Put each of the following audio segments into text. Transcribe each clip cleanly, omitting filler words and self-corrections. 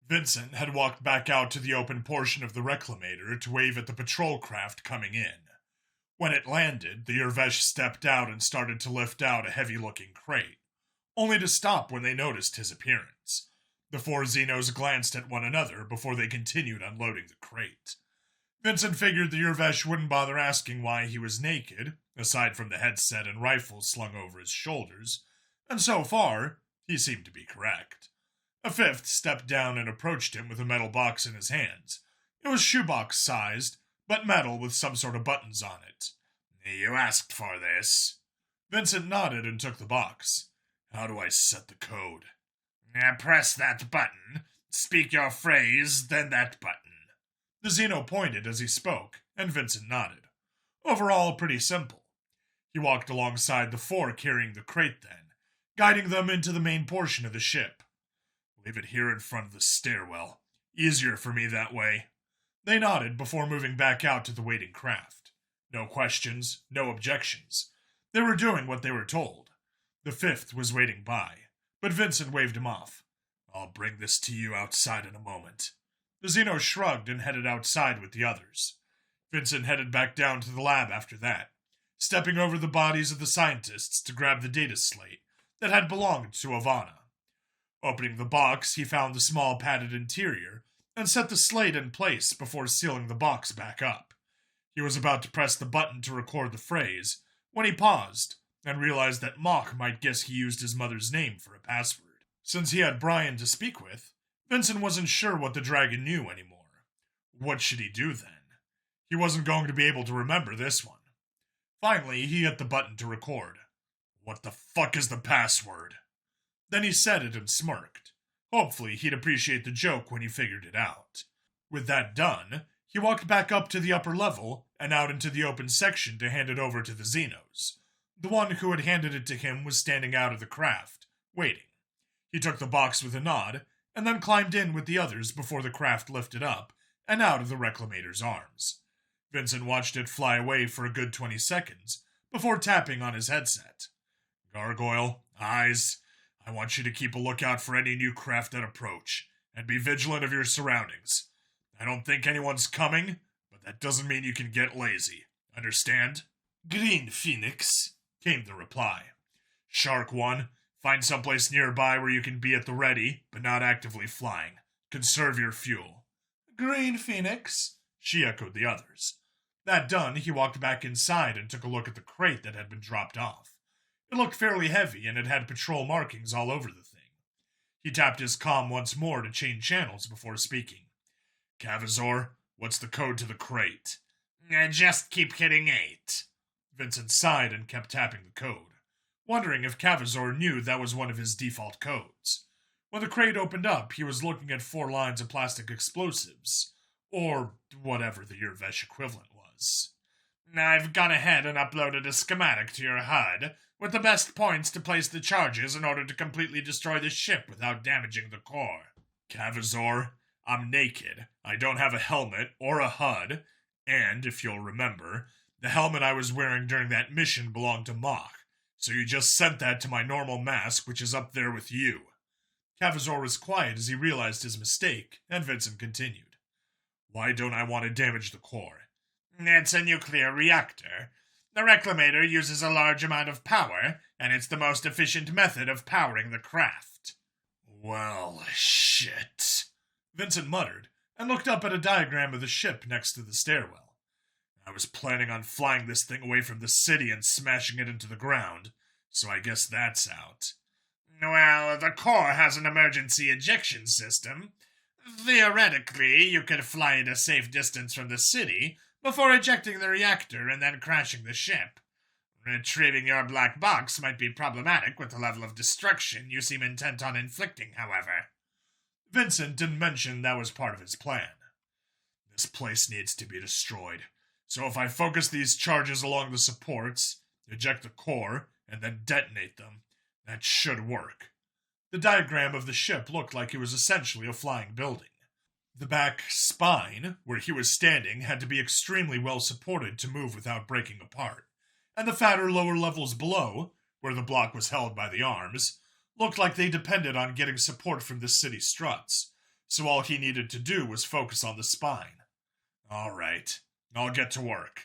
Vincent had walked back out to the open portion of the Reclamator to wave at the patrol craft coming in. When it landed, the Urvesh stepped out and started to lift out a heavy-looking crate, only to stop when they noticed his appearance. The four Xenos glanced at one another before they continued unloading the crate. Vincent figured the Urvesh wouldn't bother asking why he was naked, aside from the headset and rifle slung over his shoulders, and so far, he seemed to be correct. A fifth stepped down and approached him with a metal box in his hands. It was shoebox-sized, but metal with some sort of buttons on it. "You asked for this." Vincent nodded and took the box. "How do I set the code?" "Press that button. Speak your phrase, then that button." The Xeno pointed as he spoke, and Vincent nodded. Overall, pretty simple. He walked alongside the four carrying the crate then, guiding them into the main portion of the ship. "Leave it here in front of the stairwell. Easier for me that way." They nodded before moving back out to the waiting craft. No questions, no objections. They were doing what they were told. The fifth was waiting by, but Vincent waved him off. "I'll bring this to you outside in a moment." The Xeno shrugged and headed outside with the others. Vincent headed back down to the lab after that, stepping over the bodies of the scientists to grab the data slate that had belonged to Ivana. Opening the box, he found the small padded interior and set the slate in place before sealing the box back up. He was about to press the button to record the phrase when he paused and realized that Mock might guess he used his mother's name for a password. Since he had Bryan to speak with, Vincent wasn't sure what the dragon knew anymore. What should he do then? He wasn't going to be able to remember this one. Finally, he hit the button to record. "What the fuck is the password?" Then he said it and smirked. Hopefully, he'd appreciate the joke when he figured it out. With that done, he walked back up to the upper level and out into the open section to hand it over to the Xenos. The one who had handed it to him was standing out of the craft, waiting. He took the box with a nod, and then climbed in with the others before the craft lifted up and out of the Reclamator's arms. Vincent watched it fly away for a good 20 seconds before tapping on his headset. "Gargoyle, Eyes, I want you to keep a lookout for any new craft that approach, and be vigilant of your surroundings. I don't think anyone's coming, but that doesn't mean you can get lazy. Understand?" "Green Phoenix," came the reply. "Shark 1, find someplace nearby where you can be at the ready, but not actively flying. Conserve your fuel." "Green Phoenix," she echoed the others. That done, he walked back inside and took a look at the crate that had been dropped off. It looked fairly heavy, and it had patrol markings all over the thing. He tapped his comm once more to change channels before speaking. "Cavazor, what's the code to the crate?" "Just keep hitting 8. Vincent sighed and kept tapping the code, wondering if Cavazor knew that was one of his default codes. When the crate opened up, he was looking at 4 lines of plastic explosives, or whatever the Urvesh equivalent was. "I've gone ahead and uploaded a schematic to your HUD, with the best points to place the charges in order to completely destroy the ship without damaging the core." "Cavazor, I'm naked. I don't have a helmet or a HUD, and, if you'll remember, the helmet I was wearing during that mission belonged to Mach, so you just sent that to my normal mask, which is up there with you." Cavazor was quiet as he realized his mistake, and Vincent continued. "Why don't I want to damage the core?" "It's a nuclear reactor. The Reclamator uses a large amount of power, and it's the most efficient method of powering the craft." "Well, shit," Vincent muttered, and looked up at a diagram of the ship next to the stairwell. "I was planning on flying this thing away from the city and smashing it into the ground, so I guess that's out." "Well, the core has an emergency ejection system. Theoretically, you could fly it a safe distance from the city before ejecting the reactor and then crashing the ship. Retrieving your black box might be problematic with the level of destruction you seem intent on inflicting, however." Vincent didn't mention that was part of his plan. "This place needs to be destroyed, so if I focus these charges along the supports, eject the core, and then detonate them, that should work." The diagram of the ship looked like it was essentially a flying building. The back spine, where he was standing, had to be extremely well supported to move without breaking apart, and the fatter lower levels below, where the block was held by the arms, looked like they depended on getting support from the city struts, so all he needed to do was focus on the spine. All right, I'll get to work.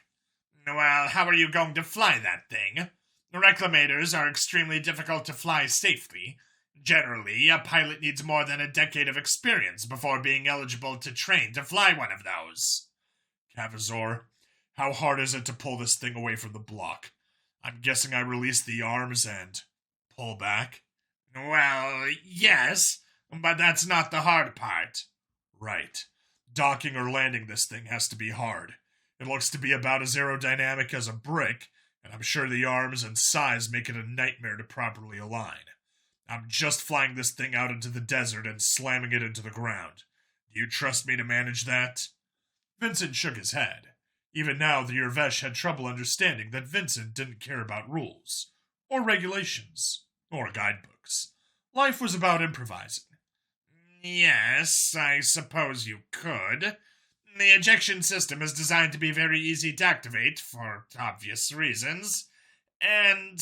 Well, how are you going to fly that thing? Reclamators are extremely difficult to fly safely. Generally, a pilot needs more than a decade of experience before being eligible to train to fly one of those. Cavazor, how hard is it to pull this thing away from the block? I'm guessing I release the arms and pull back? Well, yes, but that's not the hard part. Right. Docking or landing this thing has to be hard. It looks to be about as aerodynamic as a brick, and I'm sure the arms and size make it a nightmare to properly align. I'm just flying this thing out into the desert and slamming it into the ground. Do you trust me to manage that? Vincent shook his head. Even now, the Urvesh had trouble understanding that Vincent didn't care about rules, or regulations, or guidebooks. Life was about improvising. Yes, I suppose you could. The ejection system is designed to be very easy to activate, for obvious reasons, and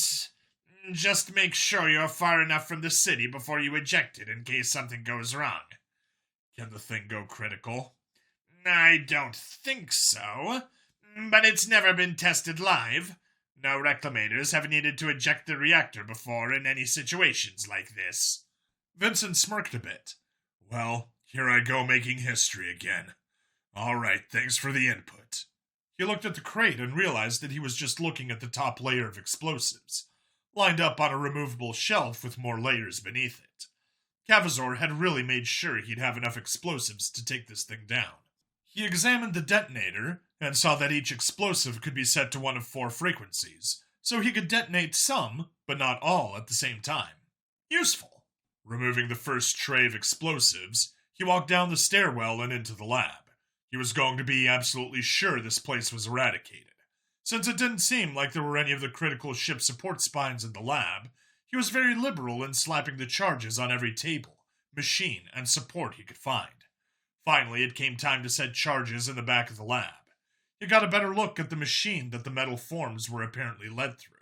just make sure you're far enough from the city before you eject it in case something goes wrong. Can the thing go critical? I don't think so, but it's never been tested live. No reclamators have needed to eject the reactor before in any situations like this. Vincent smirked a bit. Well, here I go making history again. All right, thanks for the input. He looked at the crate and realized that he was just looking at the top layer of explosives, lined up on a removable shelf with more layers beneath it. Cavazor had really made sure he'd have enough explosives to take this thing down. He examined the detonator and saw that each explosive could be set to one of 4 frequencies, so he could detonate some, but not all, at the same time. Useful. Removing the first tray of explosives, he walked down the stairwell and into the lab. He was going to be absolutely sure this place was eradicated. Since it didn't seem like there were any of the critical ship support spines in the lab, he was very liberal in slapping the charges on every table, machine, and support he could find. Finally, it came time to set charges in the back of the lab. He got a better look at the machine that the metal forms were apparently led through.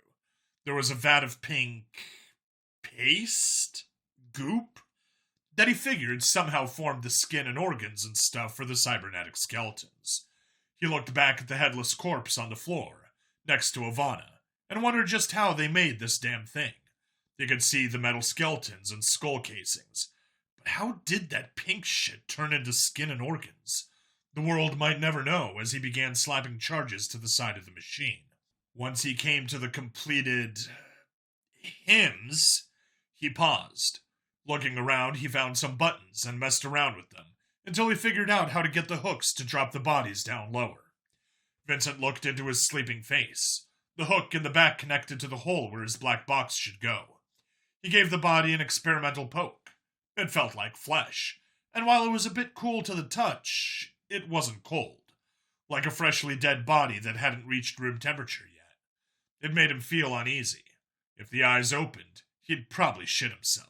There was a vat of pink paste? Goop? That he figured somehow formed the skin and organs and stuff for the cybernetic skeletons. He looked back at the headless corpse on the floor, next to Ivana, and wondered just how they made this damn thing. He could see the metal skeletons and skull casings, but how did that pink shit turn into skin and organs? The world might never know as he began slapping charges to the side of the machine. Once he came to the completed hymns, he paused. Looking around, he found some buttons and messed around with them, until he figured out how to get the hooks to drop the bodies down lower. Vincent looked into his sleeping face. The hook in the back connected to the hole where his black box should go. He gave the body an experimental poke. It felt like flesh, and while it was a bit cool to the touch, it wasn't cold. Like a freshly dead body that hadn't reached room temperature yet. It made him feel uneasy. If the eyes opened, he'd probably shit himself.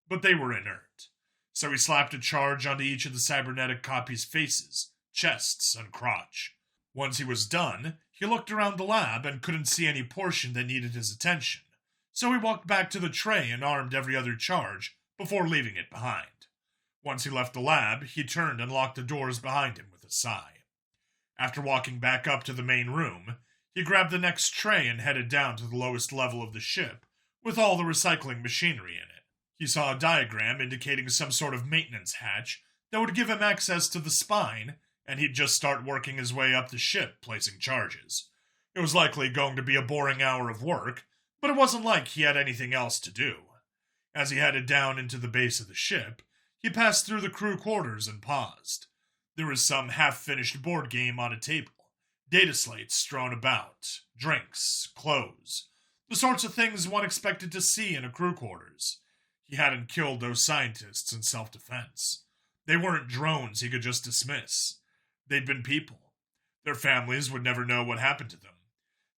But they were inert, so he slapped a charge onto each of the cybernetic copies' faces, chests, and crotch. Once he was done, he looked around the lab and couldn't see any portion that needed his attention, so he walked back to the tray and armed every other charge before leaving it behind. Once he left the lab, he turned and locked the doors behind him with a sigh. After walking back up to the main room, he grabbed the next tray and headed down to the lowest level of the ship with all the recycling machinery in it. He saw a diagram indicating some sort of maintenance hatch that would give him access to the spine, and he'd just start working his way up the ship, placing charges. It was likely going to be a boring hour of work, but it wasn't like he had anything else to do. As he headed down into the base of the ship, he passed through the crew quarters and paused. There was some half-finished board game on a table, data slates strewn about, drinks, clothes, the sorts of things one expected to see in a crew quarters. He hadn't killed those scientists in self-defense. They weren't drones he could just dismiss. They'd been people. Their families would never know what happened to them.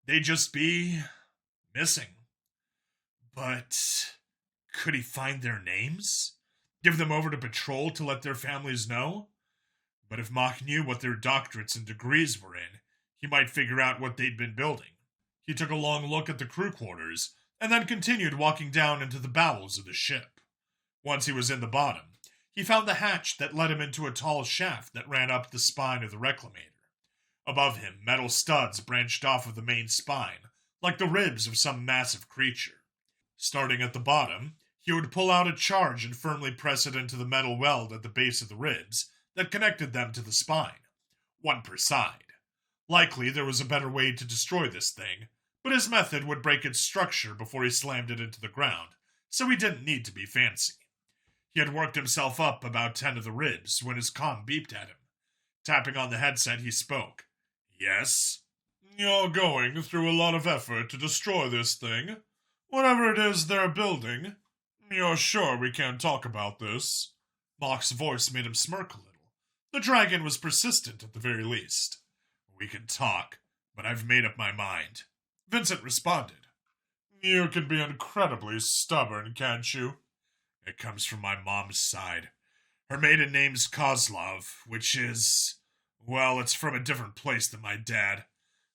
They'd just be missing. But could he find their names? Give them over to patrol to let their families know? But if Mach knew what their doctorates and degrees were in, he might figure out what they'd been building. He took a long look at the crew quarters, and then continued walking down into the bowels of the ship. Once he was in the bottom, He found the hatch that led him into a tall shaft that ran up the spine of the Reclamator. Above him, metal studs branched off of the main spine, like the ribs of some massive creature. Starting at the bottom, he would pull out a charge and firmly press it into the metal weld at the base of the ribs that connected them to the spine, one per side. Likely there was a better way to destroy this thing, but his method would break its structure before he slammed it into the ground, so he didn't need to be fancy. He had worked himself up about 10 of the ribs when his comm beeped at him. Tapping on the headset, he spoke. Yes? You're going through a lot of effort to destroy this thing. Whatever it is they're building. You're sure we can't talk about this? Mock's voice made him smirk a little. The dragon was persistent at the very least. We can talk, but I've made up my mind. Vincent responded. You can be incredibly stubborn, can't you? It comes from my mom's side. Her maiden name's Kozlov, which is... well, it's from a different place than my dad.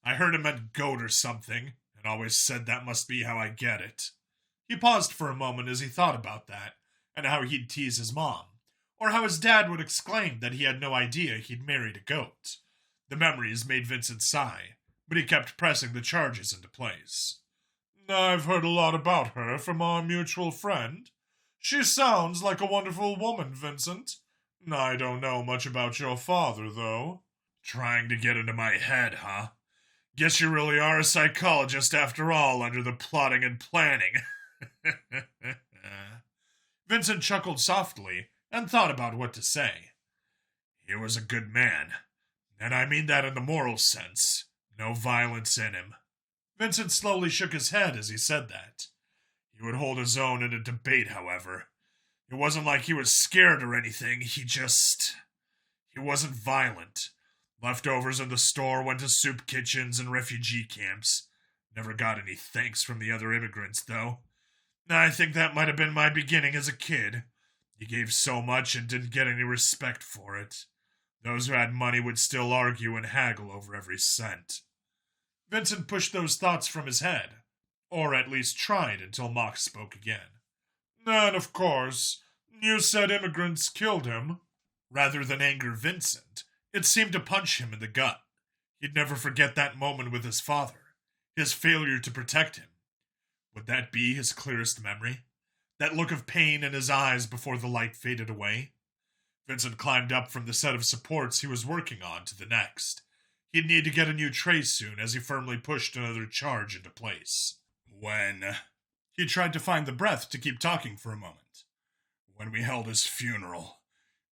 I heard it meant goat or something, and always said that must be how I get it. He paused for a moment as he thought about that, and how he'd tease his mom, or how his dad would exclaim that he had no idea he'd married a goat. The memories made Vincent sigh, but he kept pressing the charges into place. I've heard a lot about her from our mutual friend. She sounds like a wonderful woman, Vincent. I don't know much about your father, though. Trying to get into my head, huh? Guess you really are a psychologist after all, under the plotting and planning. Vincent chuckled softly and thought about what to say. He was a good man, and I mean that in the moral sense. No violence in him. Vincent slowly shook his head as he said that. He would hold his own in a debate, however. It wasn't like he was scared or anything, he wasn't violent. Leftovers in the store went to soup kitchens and refugee camps. Never got any thanks from the other immigrants, though. I think that might have been my beginning as a kid. He gave so much and didn't get any respect for it. Those who had money would still argue and haggle over every cent. Vincent pushed those thoughts from his head, or at least tried until Mock spoke again. And of course, you said immigrants killed him. Rather than anger Vincent, it seemed to punch him in the gut. He'd never forget that moment with his father, his failure to protect him. Would that be his clearest memory? That look of pain in his eyes before the light faded away? Vincent climbed up from the set of supports he was working on to the next. He'd need to get a new tray soon as he firmly pushed another charge into place. He tried to find the breath to keep talking for a moment. When we held his funeral,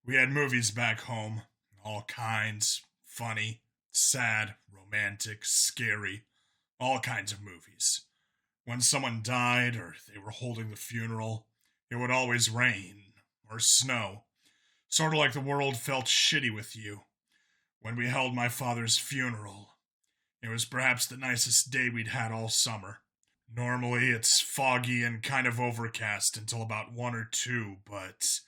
we had movies back home. All kinds. Funny, sad, romantic, scary. All kinds of movies. When someone died or they were holding the funeral, it would always rain or snow. Sort of like the world felt shitty with you. When we held my father's funeral, it was perhaps the nicest day we'd had all summer. Normally it's foggy and kind of overcast until about 1 or 2, but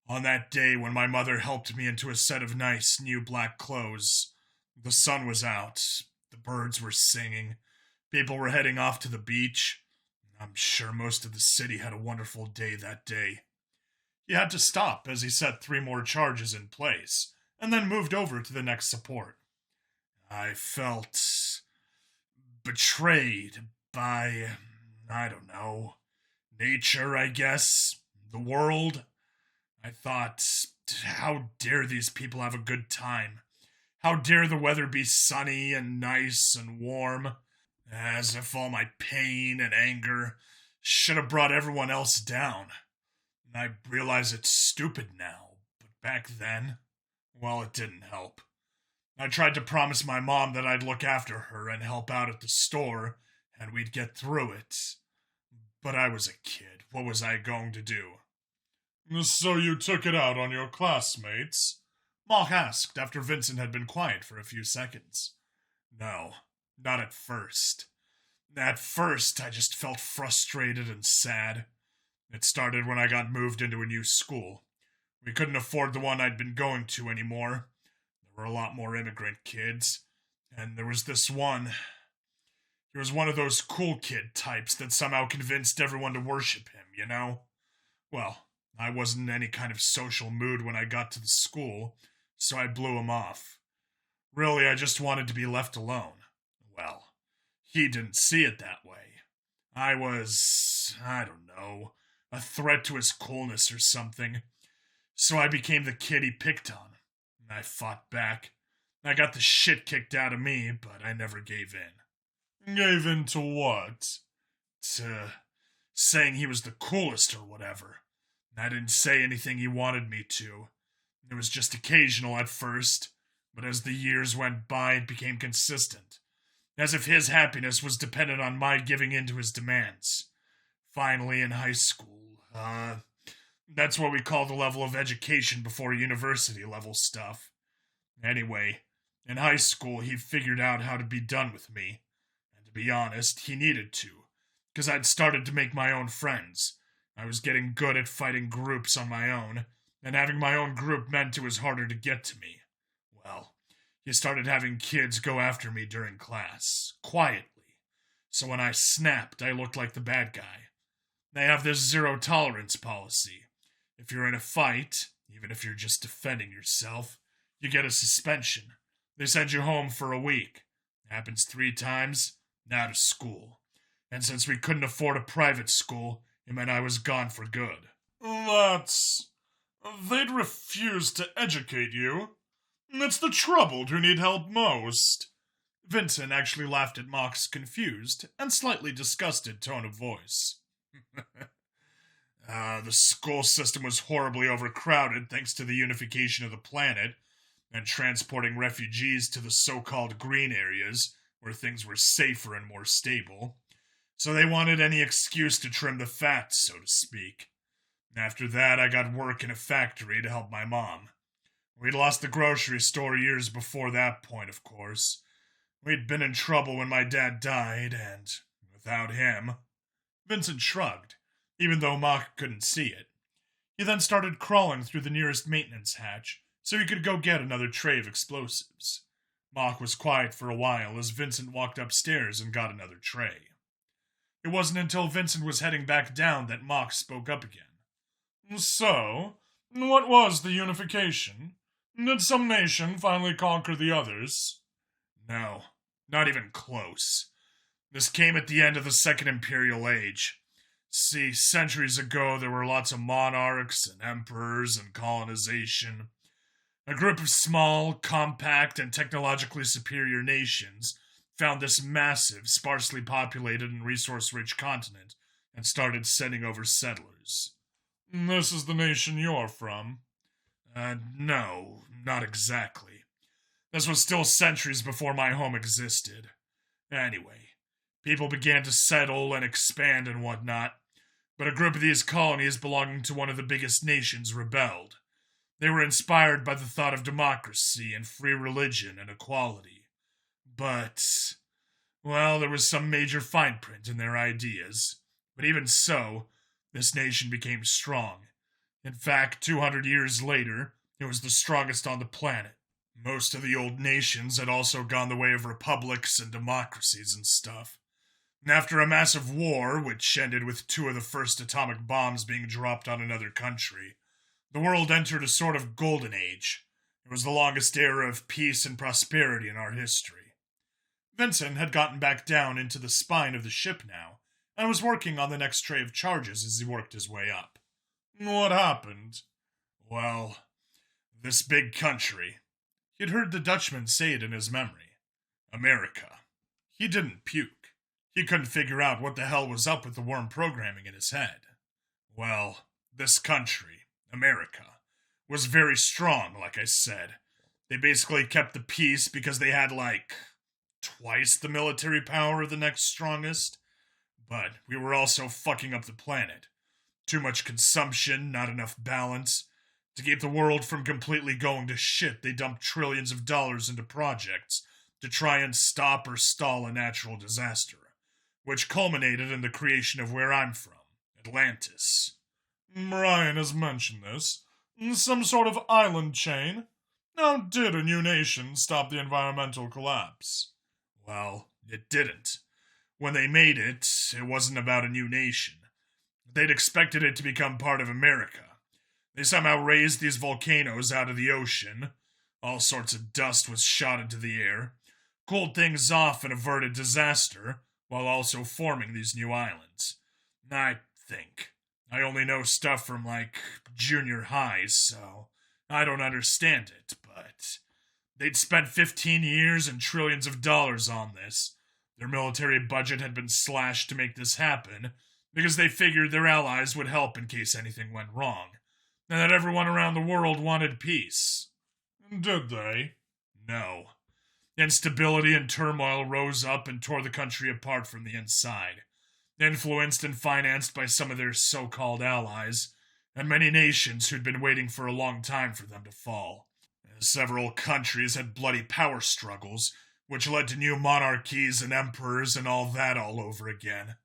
on that day when my mother helped me into a set of nice new black clothes, the sun was out, the birds were singing, people were heading off to the beach. I'm sure most of the city had a wonderful day that day. He had to stop as he set 3 more charges in place, and then moved over to the next support. I felt betrayed by, I don't know, nature, I guess, the world. I thought, how dare these people have a good time? How dare the weather be sunny and nice and warm? As if all my pain and anger should have brought everyone else down. I realize it's stupid now, but back then, well, it didn't help. I tried to promise my mom that I'd look after her and help out at the store, and we'd get through it. But I was a kid. What was I going to do? So you took it out on your classmates? Mock asked after Vincent had been quiet for a few seconds. No, not at first. At first, I just felt frustrated and sad. It started when I got moved into a new school. We couldn't afford the one I'd been going to anymore. There were a lot more immigrant kids. And there was this one. He was one of those cool kid types that somehow convinced everyone to worship him, you know? Well, I wasn't in any kind of social mood when I got to the school, so I blew him off. Really, I just wanted to be left alone. Well, he didn't see it that way. I was, I don't know, a threat to his coolness or something. So I became the kid he picked on. I fought back. I got the shit kicked out of me, but I never gave in. Gave in to what? To saying he was the coolest or whatever. I didn't say anything he wanted me to. It was just occasional at first, but as the years went by, it became consistent. As if his happiness was dependent on my giving in to his demands. Finally, in high school, that's what we call the level of education before university level stuff. Anyway, in high school, he figured out how to be done with me. And to be honest, he needed to, because I'd started to make my own friends. I was getting good at fighting groups on my own, and having my own group meant it was harder to get to me. Well, he started having kids go after me during class, quietly. So when I snapped, I looked like the bad guy. They have this zero tolerance policy. If you're in a fight, even if you're just defending yourself, you get a suspension. They send you home for a week. Happens 3 times, out of school. And since we couldn't afford a private school, it meant I was gone for good. They'd refuse to educate you. It's the troubled who need help most. Vincent actually laughed at Mock's confused and slightly disgusted tone of voice. The school system was horribly overcrowded thanks to the unification of the planet and transporting refugees to the so-called green areas where things were safer and more stable. So they wanted any excuse to trim the fat, so to speak. After that, I got work in a factory to help my mom. We'd lost the grocery store years before that point, of course. We'd been in trouble when my dad died, and without him... Vincent shrugged, even though Mock couldn't see it. He then started crawling through the nearest maintenance hatch, so he could go get another tray of explosives. Mock was quiet for a while as Vincent walked upstairs and got another tray. It wasn't until Vincent was heading back down that Mock spoke up again. So, what was the unification? Did some nation finally conquer the others? No, not even close. This came at the end of the Second Imperial Age. See, centuries ago there were lots of monarchs and emperors and colonization. A group of small, compact, and technologically superior nations found this massive, sparsely populated and resource-rich continent and started sending over settlers. This is the nation you're from? No, not exactly. This was still centuries before my home existed. Anyway, people began to settle and expand and whatnot, but a group of these colonies belonging to one of the biggest nations rebelled. They were inspired by the thought of democracy and free religion and equality. But, well, there was some major fine print in their ideas. But even so, this nation became strong. In fact, 200 years later, it was the strongest on the planet. Most of the old nations had also gone the way of republics and democracies and stuff. And after a massive war, which ended with 2 of the first atomic bombs being dropped on another country, the world entered a sort of golden age. It was the longest era of peace and prosperity in our history. Vincent had gotten back down into the spine of the ship now, and was working on the next tray of charges as he worked his way up. What happened? Well, this big country. He'd heard the Dutchman say it in his memory. America. He didn't puke. He couldn't figure out what the hell was up with the worm programming in his head. Well, this country, America, was very strong, like I said. They basically kept the peace because they had, twice the military power of the next strongest. But we were also fucking up the planet. Too much consumption, not enough balance. To keep the world from completely going to shit, they dumped trillions of dollars into projects to try and stop or stall a natural disaster, which culminated in the creation of where I'm from, Atlantis. Bryan has mentioned this. Some sort of island chain? How did a new nation stop the environmental collapse? Well, it didn't. When they made it, it wasn't about a new nation. They'd expected it to become part of America, They somehow raised these volcanoes out of the ocean. All sorts of dust was shot into the air, cooled things off and averted disaster, while also forming these new islands. I think. I only know stuff from, like, junior high, so I don't understand it, but they'd spent 15 years and trillions of dollars on this. Their military budget had been slashed to make this happen because they figured their allies would help in case anything went wrong, and that everyone around the world wanted peace. Did they? No. Instability and turmoil rose up and tore the country apart from the inside, influenced and financed by some of their so-called allies, and many nations who'd been waiting for a long time for them to fall. Several countries had bloody power struggles, which led to new monarchies and emperors and all that all over again.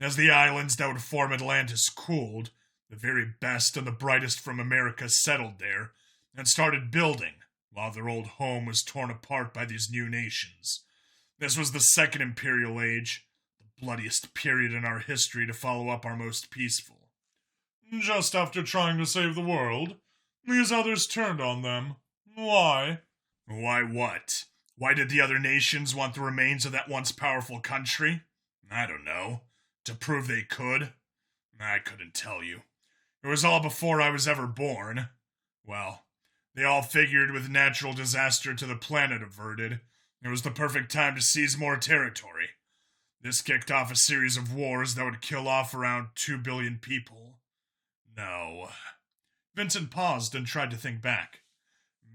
As the islands that would form Atlantis cooled, the very best and the brightest from America settled there and started building, while their old home was torn apart by these new nations. This was the Second Imperial Age, the bloodiest period in our history to follow up our most peaceful. Just after trying to save the world, these others turned on them. Why? Why what? Why did the other nations want the remains of that once powerful country? I don't know. To prove they could? I couldn't tell you. It was all before I was ever born. Well, they all figured with natural disaster to the planet averted, it was the perfect time to seize more territory. This kicked off a series of wars that would kill off around 2 billion people. No. Vincent paused and tried to think back.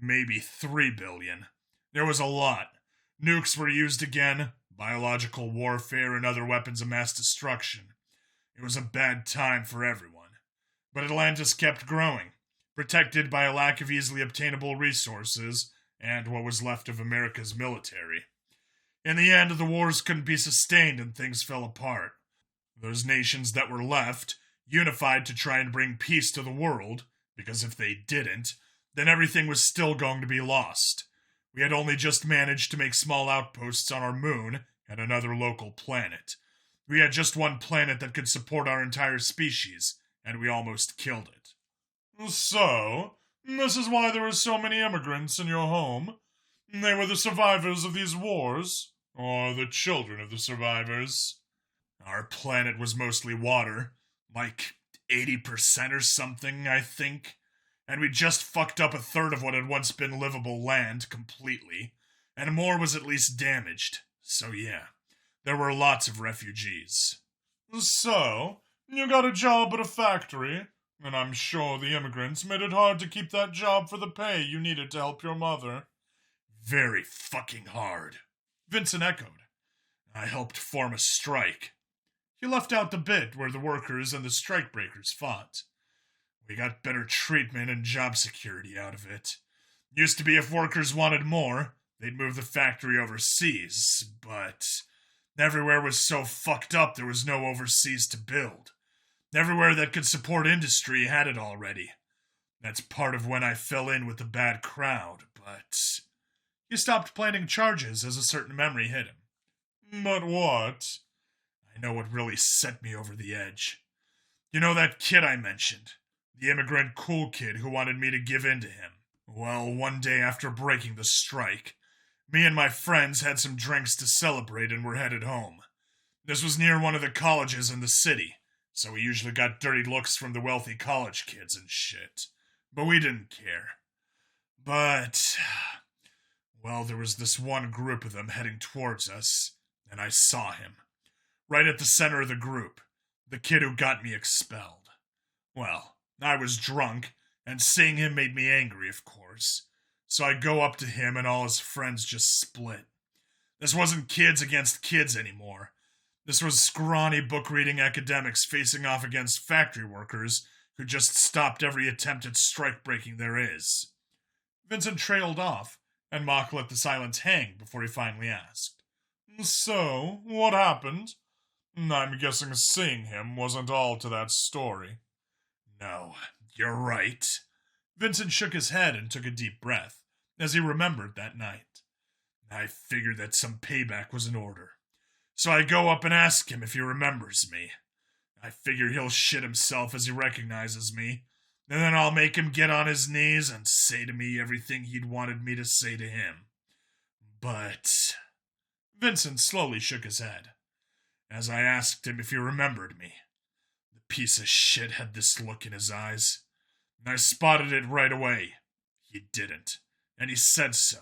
Maybe 3 billion. There was a lot. Nukes were used again, biological warfare and other weapons of mass destruction. It was a bad time for everyone. But Atlantis kept growing, protected by a lack of easily obtainable resources and what was left of America's military. In the end, the wars couldn't be sustained and things fell apart. Those nations that were left unified to try and bring peace to the world, because if they didn't, then everything was still going to be lost. We had only just managed to make small outposts on our moon and another local planet. We had just one planet that could support our entire species, and we almost killed it. So, this is why there were so many immigrants in your home? They were the survivors of these wars? Or the children of the survivors? Our planet was mostly water, like 80% or something, I think. And we just fucked up a third of what had once been livable land completely, and more was at least damaged. So yeah, there were lots of refugees. So, you got a job at a factory, and I'm sure the immigrants made it hard to keep that job for the pay you needed to help your mother. Very fucking hard, Vincent echoed. I helped form a strike. He left out the bit where the workers and the strikebreakers fought. We got better treatment and job security out of it. Used to be if workers wanted more, they'd move the factory overseas, but everywhere was so fucked up there was no overseas to build. Everywhere that could support industry had it already. That's part of when I fell in with the bad crowd, but he stopped planning charges as a certain memory hit him. But what? I know what really set me over the edge. You know that kid I mentioned? The immigrant cool kid who wanted me to give in to him. Well, one day after breaking the strike, me and my friends had some drinks to celebrate and were headed home. This was near one of the colleges in the city, so we usually got dirty looks from the wealthy college kids and shit. But we didn't care. But, well, there was this one group of them heading towards us, and I saw him. Right at the center of the group, the kid who got me expelled. Well, I was drunk, and seeing him made me angry, of course. So I go up to him and all his friends just split. This wasn't kids against kids anymore. This was scrawny book-reading academics facing off against factory workers who just stopped every attempt at strike-breaking there is. Vincent trailed off, and Mock let the silence hang before he finally asked. So, what happened? I'm guessing seeing him wasn't all to that story. No, you're right. Vincent shook his head and took a deep breath, as he remembered that night. I figured that some payback was in order. So I go up and ask him if he remembers me. I figure he'll shit himself as he recognizes me, And then I'll make him get on his knees and say to me everything he'd wanted me to say to him. But Vincent slowly shook his head as I asked him if he remembered me. The piece of shit had this look in his eyes, and I spotted it right away. He didn't, and he said so.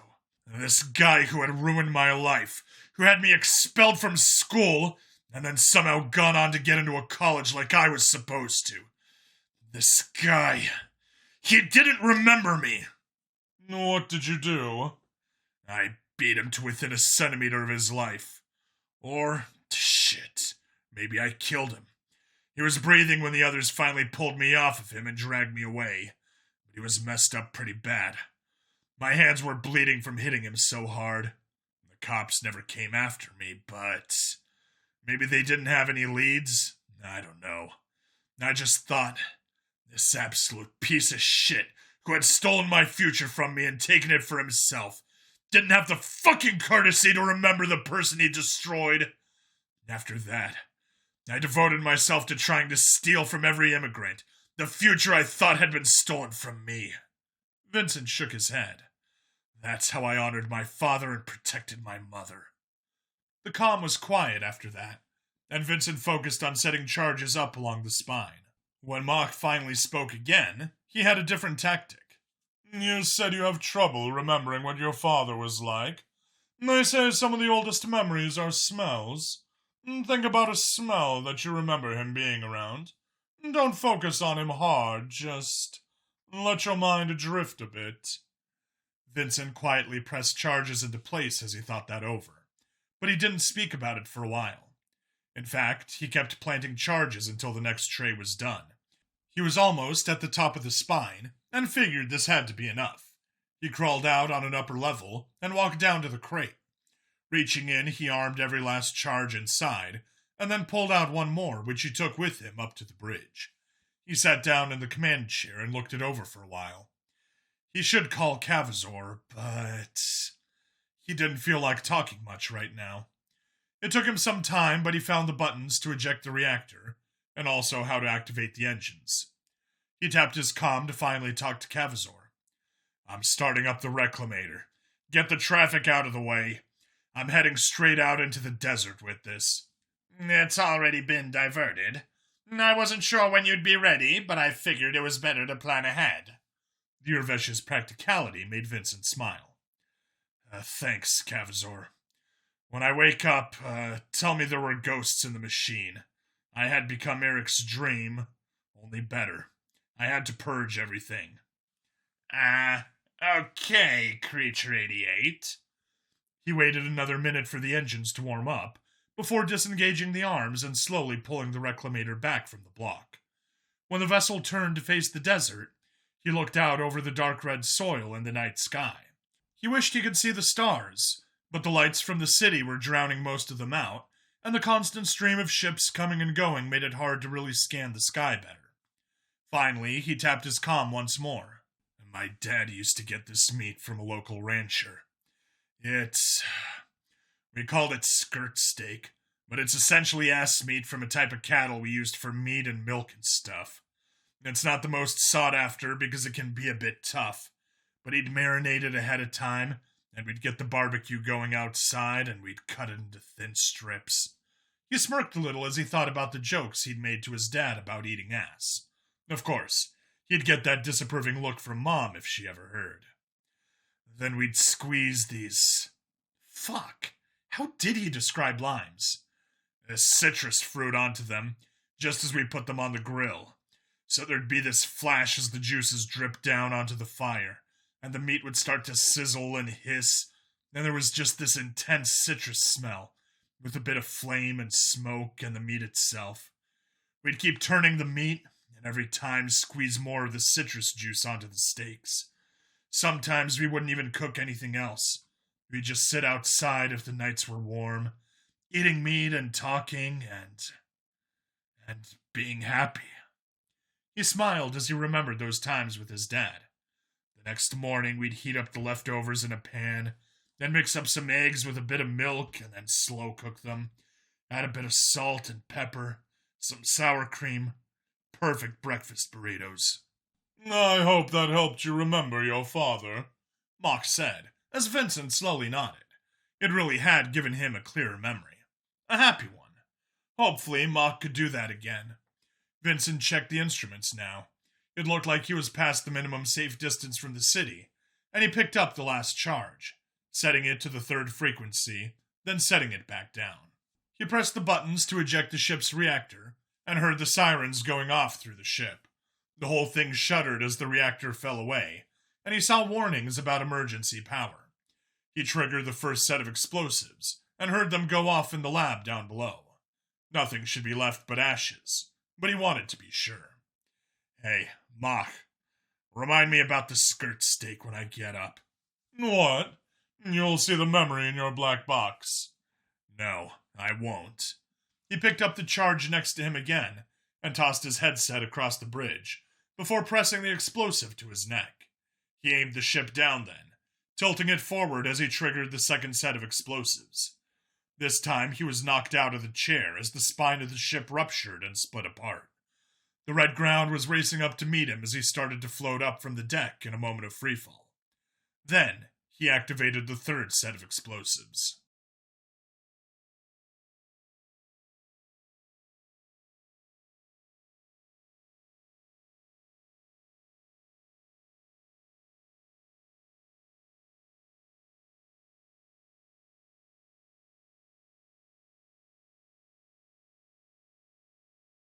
This guy who had ruined my life, who had me expelled from school, and then somehow gone on to get into a college like I was supposed to. This guy, he didn't remember me. What did you do? I beat him to within a centimeter of his life. Or, shit, maybe I killed him. He was breathing when the others finally pulled me off of him and dragged me away, but he was messed up pretty bad. My hands were bleeding from hitting him so hard. The cops never came after me, but maybe they didn't have any leads? I don't know. I just thought, this absolute piece of shit who had stolen my future from me and taken it for himself didn't have the fucking courtesy to remember the person he destroyed. After that, I devoted myself to trying to steal from every immigrant the future I thought had been stolen from me. Vincent shook his head. That's how I honored my father and protected my mother. The calm was quiet after that, and Vincent focused on setting charges up along the spine. When Mock finally spoke again, he had a different tactic. You said you have trouble remembering what your father was like. They say some of the oldest memories are smells. Think about a smell that you remember him being around. Don't focus on him hard, just let your mind drift a bit. Vincent quietly pressed charges into place as he thought that over, but he didn't speak about it for a while. In fact, he kept planting charges until the next tray was done. He was almost at the top of the spine, and figured this had to be enough. He crawled out on an upper level and walked down to the crate. Reaching in, he armed every last charge inside, and then pulled out one more, which he took with him up to the bridge. He sat down in the command chair and looked it over for a while. He should call Cavazor, but he didn't feel like talking much right now. It took him some time, but he found the buttons to eject the reactor, and also how to activate the engines. He tapped his comm to finally talk to Cavazor. I'm starting up the Reclamator. Get the traffic out of the way. I'm heading straight out into the desert with this. It's already been diverted. I wasn't sure when you'd be ready, but I figured it was better to plan ahead. The Urvesh's practicality made Vincent smile. Thanks, Cavazor. When I wake up, tell me there were ghosts in the machine. I had become Eric's dream, only better. I had to purge everything. Okay, Creature 88. He waited another minute for the engines to warm up, before disengaging the arms and slowly pulling the Reclamator back from the block. When the vessel turned to face the desert, he looked out over the dark red soil and the night sky. He wished he could see the stars, but the lights from the city were drowning most of them out, and the constant stream of ships coming and going made it hard to really scan the sky better. Finally, he tapped his comm once more. My dad used to get this meat from a local rancher. We called it skirt steak, but it's essentially ass meat from a type of cattle we used for meat and milk and stuff. It's not the most sought after because it can be a bit tough, but he'd marinate it ahead of time, and we'd get the barbecue going outside, and we'd cut it into thin strips. He smirked a little as he thought about the jokes he'd made to his dad about eating ass. Of course, he'd get that disapproving look from Mom if she ever heard. Then we'd squeeze these... Fuck, how did he describe limes? A citrus fruit onto them, just as we put them on the grill. So there'd be this flash as the juices dripped down onto the fire, and the meat would start to sizzle and hiss, and there was just this intense citrus smell, with a bit of flame and smoke and the meat itself. We'd keep turning the meat, and every time squeeze more of the citrus juice onto the steaks. Sometimes we wouldn't even cook anything else. We'd just sit outside if the nights were warm, eating meat and talking and being happy. He smiled as he remembered those times with his dad. The next morning, we'd heat up the leftovers in a pan, then mix up some eggs with a bit of milk, and then slow cook them. Add a bit of salt and pepper, some sour cream. Perfect breakfast burritos. I hope that helped you remember your father, Mock said, as Vincent slowly nodded. It really had given him a clearer memory. A happy one. Hopefully, Mock could do that again. Vincent checked the instruments now. It looked like he was past the minimum safe distance from the city, and he picked up the last charge, setting it to the third frequency, then setting it back down. He pressed the buttons to eject the ship's reactor, and heard the sirens going off through the ship. The whole thing shuddered as the reactor fell away, and he saw warnings about emergency power. He triggered the first set of explosives, and heard them go off in the lab down below. Nothing should be left but ashes, but he wanted to be sure. Hey, Mock, remind me about the skirt steak when I get up. What? You'll see the memory in your black box. No, I won't. He picked up the charge next to him again, and tossed his headset across the bridge, before pressing the explosive to his neck. He aimed the ship down then, tilting it forward as he triggered the second set of explosives. This time he was knocked out of the chair as the spine of the ship ruptured and split apart. The red ground was racing up to meet him as he started to float up from the deck in a moment of freefall. Then he activated the third set of explosives.